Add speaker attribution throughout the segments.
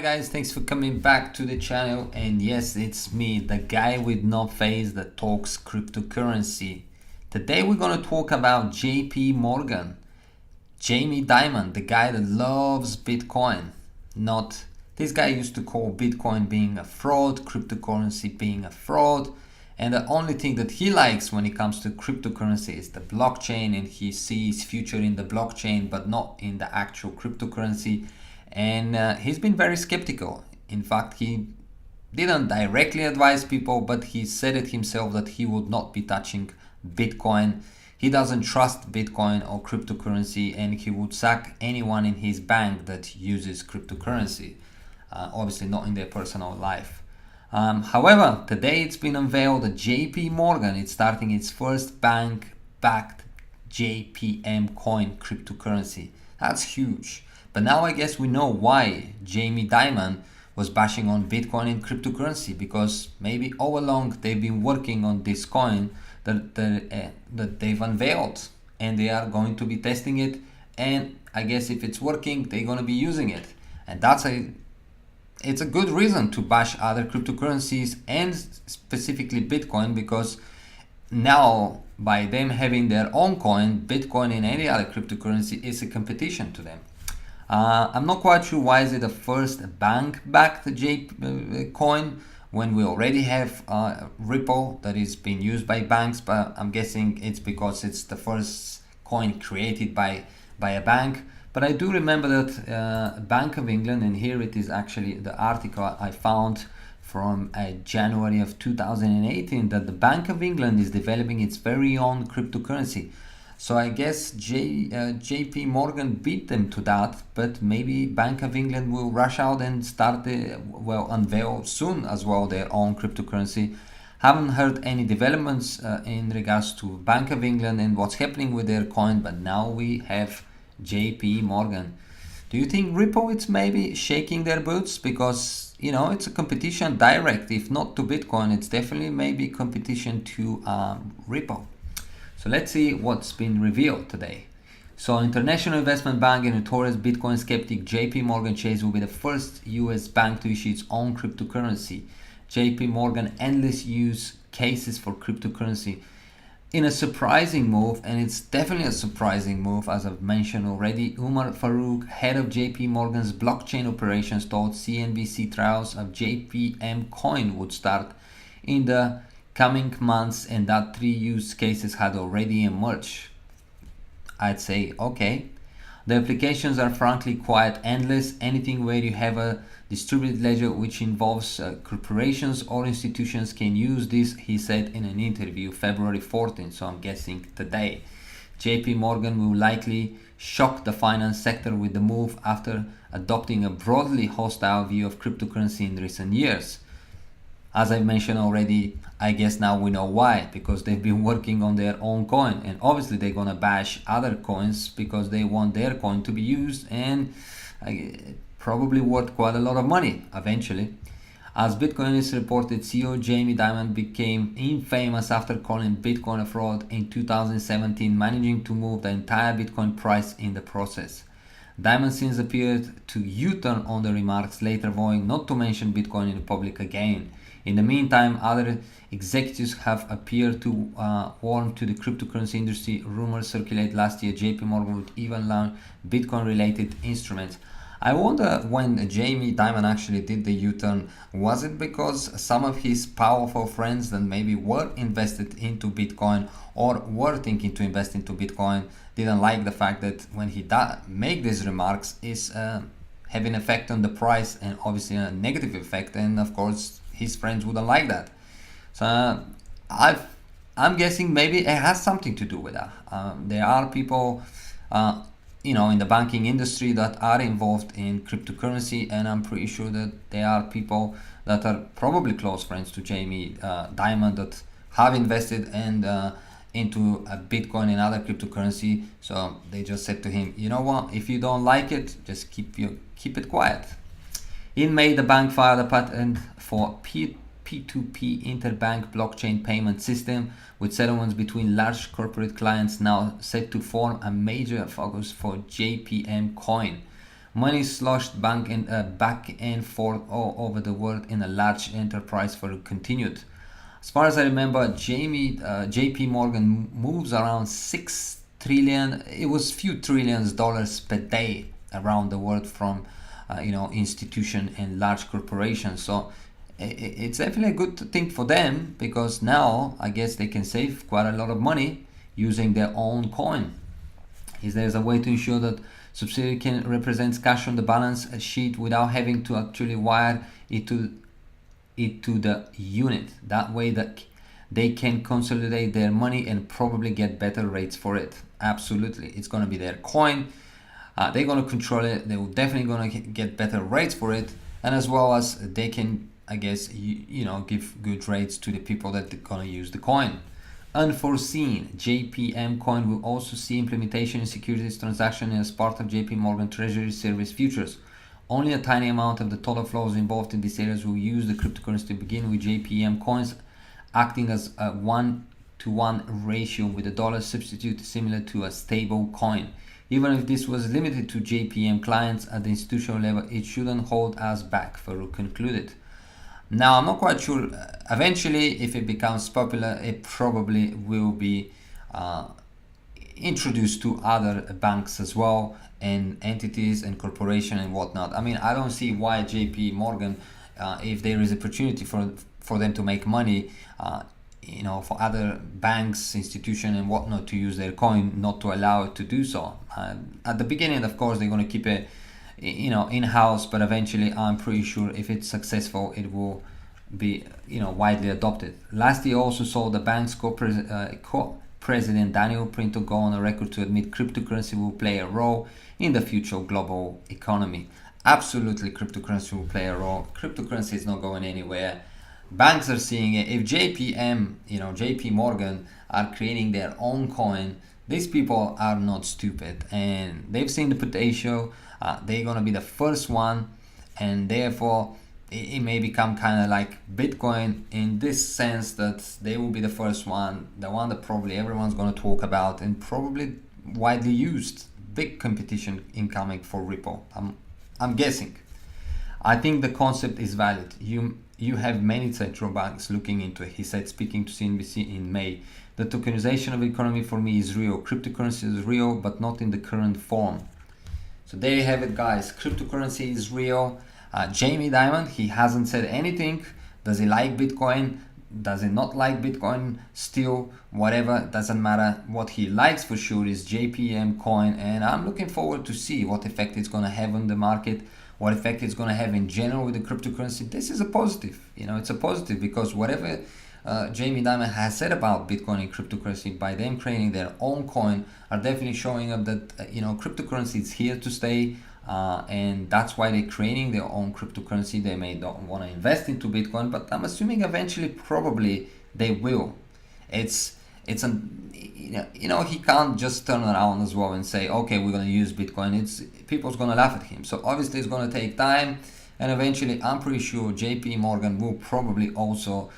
Speaker 1: Hi guys, thanks for coming back to the channel. And yes, it's me, the guy with no face that talks cryptocurrency. Today we're gonna talk about JP Morgan, Jamie Dimon, the guy that loves Bitcoin. Not this guy used to call Bitcoin being a fraud, cryptocurrency being a fraud, and the only thing that he likes when it comes to cryptocurrency is the blockchain, and he sees future in the blockchain but not in the actual cryptocurrency. And he's been very skeptical. In fact, he didn't directly advise people, but he said it himself that he would not be touching Bitcoin. He doesn't trust Bitcoin or cryptocurrency, and he would sack anyone in his bank that uses cryptocurrency. Obviously not in their personal life. However, today it's been unveiled that JP Morgan is starting its first bank-backed JPMCOIN cryptocurrency. That's huge. But now I guess we know why Jamie Dimon was bashing on Bitcoin and cryptocurrency, because maybe all along they've been working on this coin that they've unveiled, and they are going to be testing it, and I guess if it's working, they're going to be using it. And it's a good reason to bash other cryptocurrencies and specifically Bitcoin, because now by them having their own coin, Bitcoin and any other cryptocurrency is a competition to them. I'm not quite sure why is it the first bank-backed coin when we already have Ripple that is being used by banks, but I'm guessing it's because it's the first coin created by a bank. But I do remember that Bank of England, and here it is actually the article I found from January of 2018, that the Bank of England is developing its very own cryptocurrency. So I guess JP Morgan beat them to that, but maybe Bank of England will rush out and start unveil soon as well their own cryptocurrency. Haven't heard any developments in regards to Bank of England and what's happening with their coin, but now we have JP Morgan. Do you think Ripple is maybe shaking their boots? Because, you know, it's a competition direct, if not to Bitcoin, it's definitely maybe competition to Ripple. So let's see what's been revealed today. So international investment bank and notorious Bitcoin skeptic JP Morgan Chase will be the first US bank to issue its own cryptocurrency. JP Morgan endless use cases for cryptocurrency in a surprising move, and it's definitely a surprising move. As I've mentioned already, Umar Farouk, head of JP Morgan's blockchain operations, told CNBC trials of JPMCOIN would start in the coming months, and that 3 use cases had already emerged. I'd say okay. The applications are frankly quite endless. Anything where you have a distributed ledger which involves corporations or institutions can use this, he said in an interview February 14th, so I'm guessing today. JP Morgan will likely shock the finance sector with the move after adopting a broadly hostile view of cryptocurrency in recent years. As I mentioned already, I guess now we know why, because they've been working on their own coin, and obviously they're gonna bash other coins because they want their coin to be used and probably worth quite a lot of money eventually. As Bitcoin is reported, CEO Jamie Dimon became infamous after calling Bitcoin a fraud in 2017, managing to move the entire Bitcoin price in the process. Dimon since appeared to U-turn on the remarks, later vowing not to mention Bitcoin in the public again. In the meantime, other executives have appeared to warm to the cryptocurrency industry. Rumors circulate last year JP Morgan would even launch Bitcoin-related instruments. I wonder when Jamie Dimon actually did the U-turn, was it because some of his powerful friends that maybe were invested into Bitcoin or were thinking to invest into Bitcoin didn't like the fact that when he make these remarks is having effect on the price, and obviously a negative effect, and of course his friends wouldn't like that. So I'm guessing maybe it has something to do with that. There are people in the banking industry that are involved in cryptocurrency, and I'm pretty sure that there are people that are probably close friends to Jamie Dimon that have invested into a Bitcoin and other cryptocurrency. So they just said to him, you know what, if you don't like it, just keep it quiet. In May, the bank filed a patent for P2P interbank blockchain payment system, with settlements between large corporate clients now set to form a major focus for JPMCOIN. Money sloshed back and forth all over the world in a large enterprise for continued. As far as I remember, JP Morgan moves around 6 trillion. It was few trillions dollars per day around the world from institution and large corporations. So it's definitely a good thing for them, because now I guess they can save quite a lot of money using their own coin. There's a way to ensure that subsidiary can represent cash on the balance sheet without having to actually wire it to the unit. That way that they can consolidate their money and probably get better rates for it. Absolutely, it's going to be their coin. They're going to control it. They're definitely going to get better rates for it, and as well as they can, I guess, give good rates to the people that are going to use the coin. Unforeseen, JPMCOIN will also see implementation in securities transaction as part of JP Morgan Treasury Service futures. Only a tiny amount of the total flows involved in these areas will use the cryptocurrency to begin, with JPM coins acting as a 1-to-1 ratio with a dollar substitute similar to a stable coin. Even if this was limited to JPM clients at the institutional level, it shouldn't hold us back, Farouk concluded. Now, I'm not quite sure. Eventually, if it becomes popular, it probably will be introduced to other banks as well, and entities and corporation and whatnot. I mean, I don't see why JP Morgan, if there is opportunity for them to make money, for other banks, institution and whatnot to use their coin, not to allow it to do so. At the beginning, of course, they're going to keep it in-house, but eventually I'm pretty sure if it's successful, it will be widely adopted. Last year also saw the bank's co-president Daniel Pinto go on a record to admit cryptocurrency will play a role in the future global economy. Absolutely, cryptocurrency will play a role. Cryptocurrency is not going anywhere. Banks are seeing it. If JP Morgan are creating their own coin, these people are not stupid, and they've seen the potential. They're going to be the first one, and therefore it may become kind of like Bitcoin in this sense that they will be the first one, the one that probably everyone's going to talk about and probably widely used. Big competition incoming for Ripple. I'm guessing. I think the concept is valid. You have many central banks looking into it, he said, speaking to CNBC in May. The tokenization of the economy for me is real. Cryptocurrency is real, but not in the current form. So there you have it, guys. Cryptocurrency is real. Jamie Dimon, he hasn't said anything. Does he like Bitcoin? Does he not like Bitcoin? Still, whatever, doesn't matter. What he likes for sure is JPMCOIN, and I'm looking forward to see what effect it's going to have on the market, what effect it's going to have in general with the cryptocurrency. This is a positive. It's a positive, because whatever Jamie Dimon has said about Bitcoin and cryptocurrency, by them creating their own coin, are definitely showing up that cryptocurrency is here to stay, and that's why they're creating their own cryptocurrency. They may not want to invest into Bitcoin, but I'm assuming eventually probably they will. He can't just turn around as well and say, okay, we're going to use Bitcoin. People's going to laugh at him. So obviously it's going to take time, and eventually I'm pretty sure JP Morgan will probably also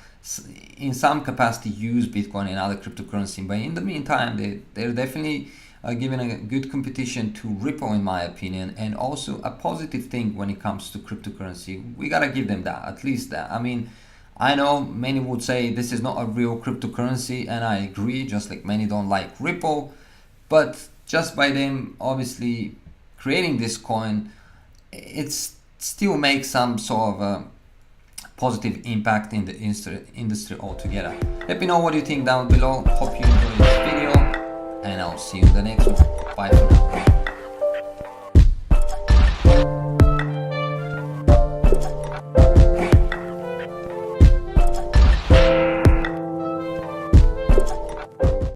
Speaker 1: in some capacity use Bitcoin and other cryptocurrency, but in the meantime they're definitely giving a good competition to Ripple, in my opinion, and also a positive thing when it comes to cryptocurrency. We gotta give them that, at least that. I mean, I know many would say this is not a real cryptocurrency, and I agree, just like many don't like Ripple, but just by them obviously creating this coin, it still makes some sort of a positive impact in the industry altogether. Let me know what you think down below. Hope you enjoyed this video, and I'll see you in the next one. Bye for now.